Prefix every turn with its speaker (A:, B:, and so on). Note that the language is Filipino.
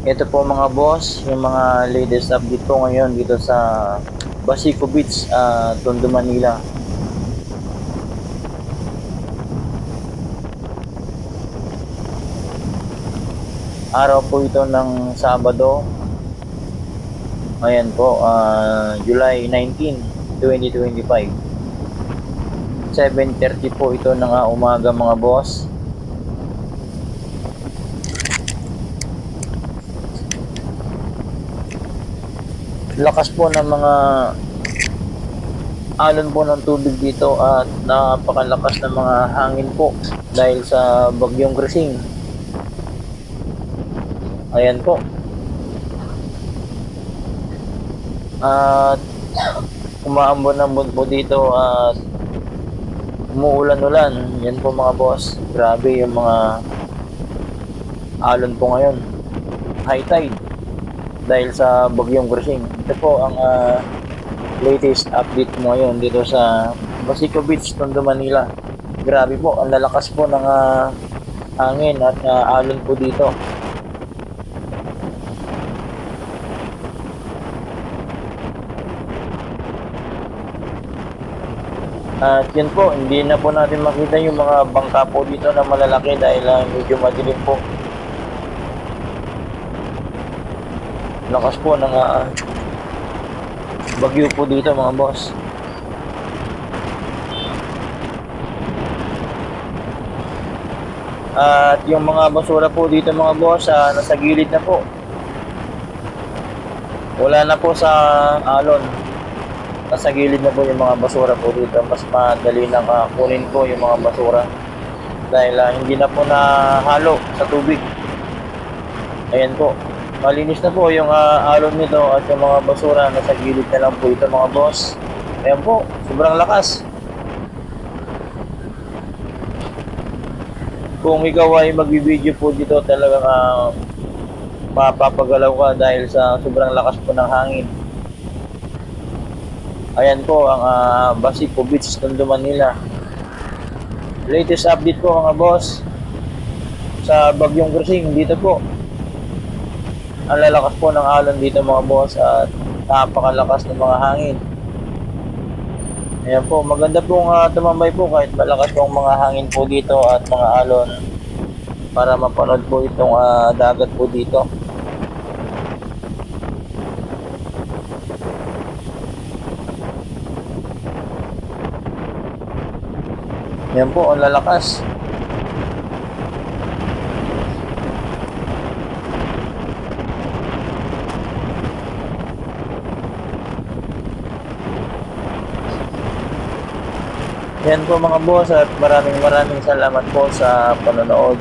A: Ito po mga boss, yung mga latest update po ngayon dito sa Basico Beach, Tondo, Manila. Araw po ito ng Sabado. Ayan po, July 19, 2025. 7:30 po ito ng umaga mga boss. Lakas po ng mga alon po ng tubig dito at napakalakas ng mga hangin po dahil sa bagyong Krising. Ayan po. At umaambon-ambon po dito at umuulan-ulan. Yan po mga boss. Grabe yung mga alon po ngayon. High tide dahil sa bagyong Krising. Ito po ang latest update mo ngayon dito sa Basico Beach, Tondo, Manila. Grabe po, ang lalakas po ng hangin at alon po dito. At yun po, hindi na po natin makita yung mga bangka po dito na malalaki dahil medyo madilim po. Lakas po ng bagyo po dito mga boss. At yung mga basura po dito mga boss, nasa gilid na po. Wala na po sa alon. Nasa gilid na po yung mga basura po dito. Mas madali na kunin po yung mga basura dahil hindi na po nahalo sa tubig. Ayan po, malinis na po yung alon nito at yung mga basura nasa gilid na lang po ito mga boss. Ayan po, sobrang lakas. Kung ikaw ay magbibideo po dito, talagang mapapagalaw ka dahil sa sobrang lakas po ng hangin. Ayan po ang Basico Beach, Tondo, Manila. Latest update po mga boss sa bagyong Krising dito po. Ang lalakas po ng alon dito mga boss at napakalakas ng mga hangin. Ayan po, maganda pong tumambay po kahit malakas pong mga hangin po dito at mga alon para mapanood po itong dagat po dito. Ayan po, ang lalakas. Yan po mga boss at maraming salamat po sa panonood.